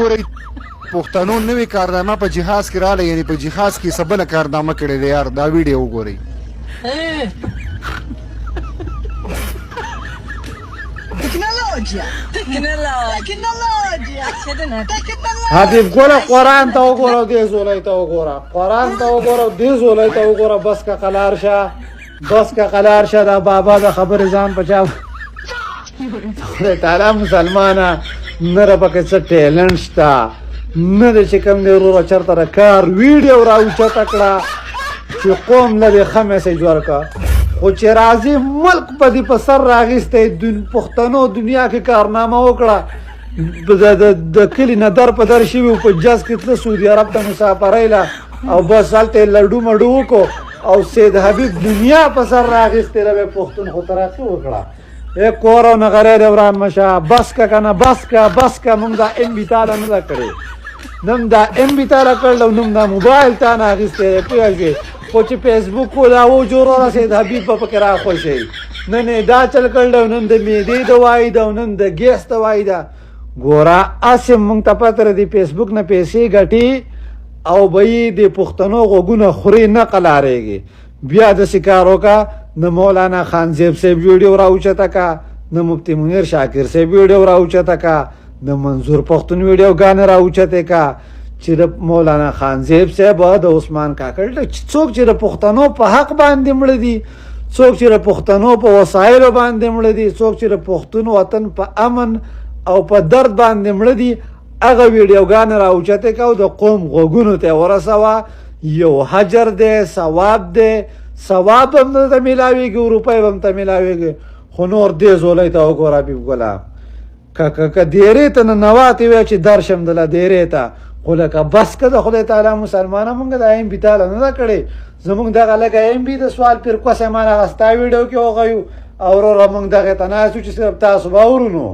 وګورئ پښتنو نوې کارنامه په جهاز کې راغله، یعنې په جهاز کې څه بله کارنامه کړې ده یار. دا ویډیو وګورئ. حبیب ګله قرآن ته وګوره، دې زولۍ ته وګوره، قرآن ته وګوره، دې زولۍ ته وګوره. بس که قلار شه، بس که قلار شه. دا بابا د خبرې ځان په چا خدای تعالی مسلمانه نه را پکې څه ټیلنټ شته، نه د چې کوم دی وروره چېرته د کار ویډیو را اوچته کړه چې قوم له دې ښه میسیج ورکړه. خو چې راځي ملک په دې په سر راغیستی پښتنو دنیا کې کارنامه وکړه، د کلي نه در په در شوي په جز کې تله سعودي عرب ته مسافرۍ له او بس هلته یې لډو مډو وکړو او سید حبیب دنیا په سر راغیستی له پښتون خو ترقي وکړه. ای کور او نغری دی وران مشه، بس که که نه بس که بس که. موږ دا ام بي تاله نه ده کړې، نم دا ام بي تاله کړل او نم دا موبایل تا نه اخیستی دی پوه شوې. خو چې فیسبوک و دا وجوړوله سید حبیب به پکې راخوشئ. نن یې دا چل کړل او نن د معدې دوايي ده او نن د ګیس دوايي ده. ګوره هسې موږ ته پته ده د فیسبوک نه پیسې ګټي او به یې د پښتنو غوږونه خوري نه قلارېږي. بیا داسې کار وکړه نه مولانا خانزیب صاحب ویډیو را اوچته که، نه مفتي منیر شاکر صاحب ویډیو را اوچته که، نه منظور پښتون ویډیوګانې را اوچتې که چې د مولانا خانزیب صاحب د عثمان کاکړ څوک چې د پښتنو په حق باندې مړه دي، څوک چې د پښتنو په وسایلو باندې مړه دي، څوک چې د پښتون وطن په امن او په درد باندې مړه دي، هغه ویډیوګانې را اوچتې که او د قوم غوږونو ته یې ورسوه. یو حجر دی، ثواب دی، ثواب هم ته میلاویږي، روپۍ به هم ته میلاویږي. خو نور دې زولۍ ته وګوره حبیب ګله، که دیرې ته ننواتې وی چې درشم دله دیرې ته. خو لکه بس که د خدای تعالی مسلمانه مونږ د ایم بي تاله نه ده کړې. زمونږ دغه لکه ایم بي د سوال پرکوس یې مال هغه ستا ویډیو کې وغیو او وروره مونږ دغې ته ناست یو چې صرف تاسو به اورو نو